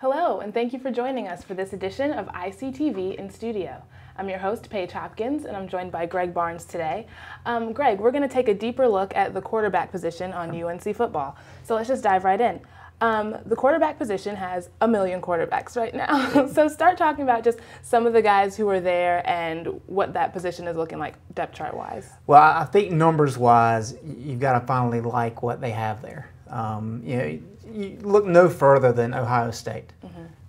Hello, and thank you for joining us for this edition of ICTV in Studio. I'm your host, Paige Hopkins, and I'm joined by Greg Barnes today. Greg, we're going to take a deeper look at the quarterback position on UNC Football. So let's just dive right in. The quarterback position has a million quarterbacks right now. So start talking about just some of the guys who are there and what that position is looking like depth chart wise. Well, I think numbers wise, you've got to finally like what they have there. You look no further than Ohio State.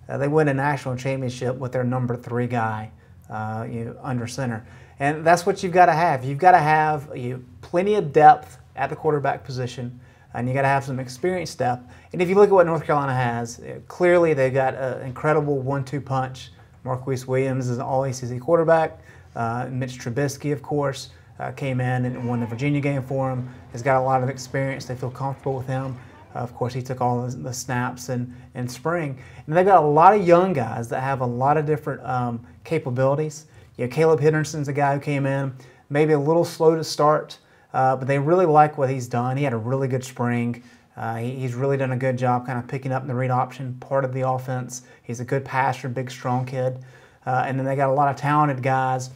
They win a national championship with their number 3 guy under center. And that's what you've got to have. You've got to have plenty of depth at the quarterback position, and you got to have some experience depth. And if you look at what North Carolina has, clearly they've got an incredible 1-2 punch. Marquise Williams is an all-ACC quarterback. Mitch Trubisky, of course, came in and won the Virginia game for him. Has got a lot of experience. They feel comfortable with him. Of course, he took all the snaps in spring. And they've got a lot of young guys that have a lot of different capabilities. Caleb Henderson's a guy who came in, maybe a little slow to start, but they really like what he's done. He had a really good spring. He's really done a good job kind of picking up the read option part of the offense. He's a good passer, big, strong kid. And then they got a lot of talented guys.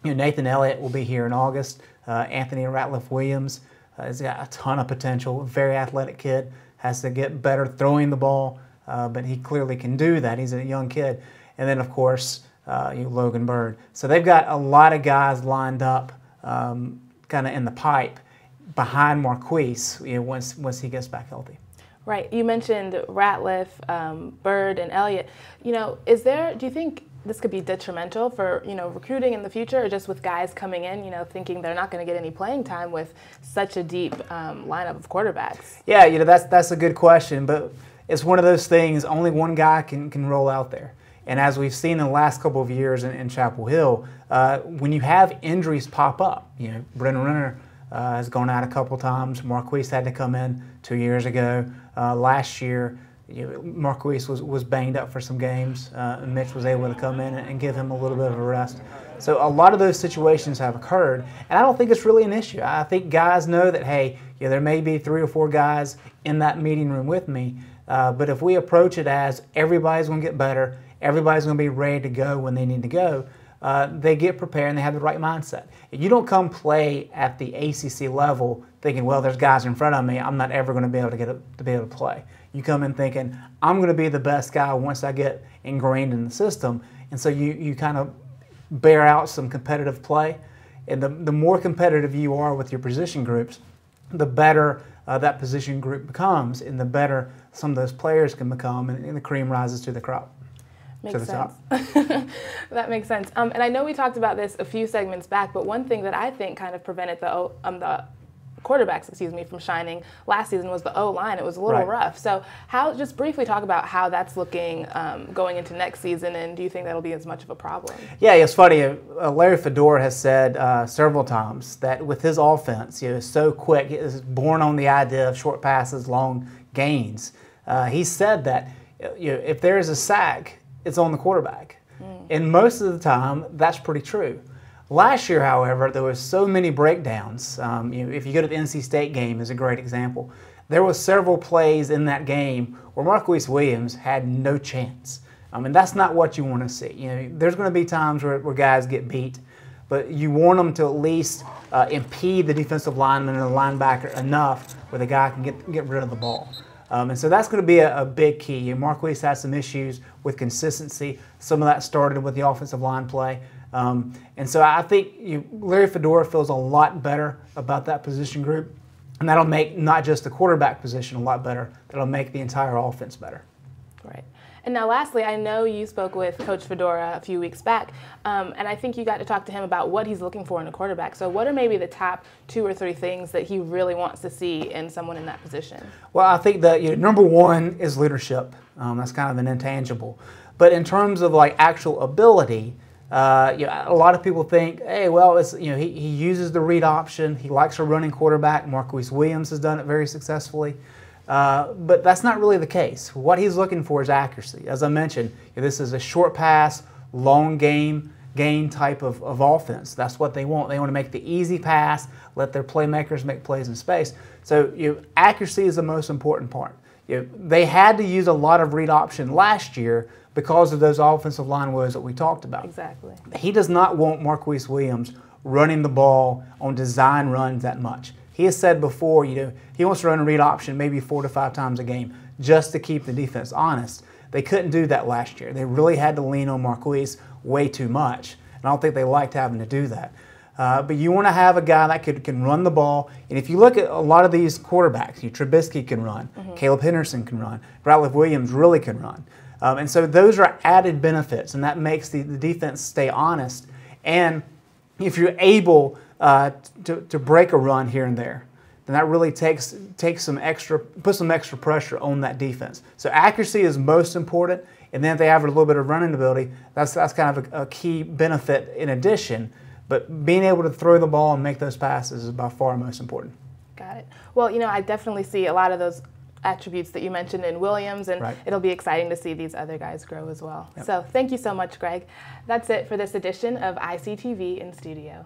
Nathan Elliott will be here in August. Anthony Ratliff-Williams has got a ton of potential, very athletic kid. Has to get better throwing the ball, but he clearly can do that. He's a young kid. And then, of course, Logan Bird. So they've got a lot of guys lined up kind of in the pipe behind Marquise once he gets back healthy. Right. You mentioned Ratliff, Bird, and Elliott. Do you think this could be detrimental for, recruiting in the future, or just with guys coming in, thinking they're not going to get any playing time with such a deep lineup of quarterbacks? Yeah, that's a good question, but it's one of those things, only one guy can roll out there. And as we've seen in the last couple of years in Chapel Hill, when you have injuries pop up, Brennan Renner has gone out a couple times. Marquise had to come in 2 years ago. Last year, Marquise was banged up for some games. And Mitch was able to come in and give him a little bit of a rest. So a lot of those situations have occurred, and I don't think it's really an issue. I think guys know that, hey, there may be 3 or 4 guys in that meeting room with me, but if we approach it as everybody's going to get better, everybody's going to be ready to go when they need to go, they get prepared and they have the right mindset. If you don't come play at the ACC level thinking, well, there's guys in front of me, I'm not ever going to be able to play. You come in thinking, I'm going to be the best guy once I get ingrained in the system. And so you kind of bear out some competitive play. And the more competitive you are with your position groups, the better that position group becomes, and the better some of those players can become, and the cream rises to the crop. Makes sense. That makes sense. And I know we talked about this a few segments back, but one thing that I think kind of prevented the quarterbacks, from shining last season was the O-line. It was a little rough. So just briefly talk about how that's looking going into next season, and do you think that'll be as much of a problem? Yeah, it's funny. Larry Fedora has said several times that with his offense, it's so quick. It is born on the idea of short passes, long gains. He said that if there is a sack, it's on the quarterback. And most of the time, that's pretty true. Last year, however, there was so many breakdowns. If you go to the NC State game, is a great example. There were several plays in that game where Marquise Williams had no chance. And that's not what you want to see. There's going to be times where guys get beat, but you want them to at least impede the defensive lineman and the linebacker enough where the guy can get rid of the ball. And so that's going to be a big key. Marquise has some issues with consistency. Some of that started with the offensive line play. And so I think Larry Fedora feels a lot better about that position group, and that'll make not just the quarterback position a lot better, that'll make the entire offense better. Right. And now lastly, I know you spoke with Coach Fedora a few weeks back, and I think you got to talk to him about what he's looking for in a quarterback. So what are maybe the top 2 or 3 things that he really wants to see in someone in that position? Well, I think that number 1 is leadership. That's kind of an intangible. But in terms of actual ability, a lot of people think, hey, well, it's he uses the read option. He likes a running quarterback. Marquise Williams has done it very successfully. But that's not really the case. What he's looking for is accuracy. As I mentioned, this is a short pass, long gain type of offense. That's what they want. They want to make the easy pass, let their playmakers make plays in space. So accuracy is the most important part. They had to use a lot of read option last year because of those offensive line woes that we talked about. Exactly. He does not want Marquise Williams running the ball on design runs that much. He has said before, he wants to run a read option maybe 4 to 5 times a game just to keep the defense honest. They couldn't do that last year. They really had to lean on Marquise way too much. And I don't think they liked having to do that. But you want to have a guy that can run the ball. And if you look at a lot of these quarterbacks, Trubisky can run, Caleb Henderson can run, Bradley Williams really can run. And so those are added benefits, and that makes the defense stay honest. And if you're able to break a run here and there, then that really puts some extra pressure on that defense. So accuracy is most important, and then if they have a little bit of running ability, that's kind of a key benefit in addition. But being able to throw the ball and make those passes is by far most important. Got it. Well, I definitely see a lot of those attributes that you mentioned in Williams, and it'll be exciting to see these other guys grow as well. Yep. So thank you so much, Greg. That's it for this edition of ICTV in Studio.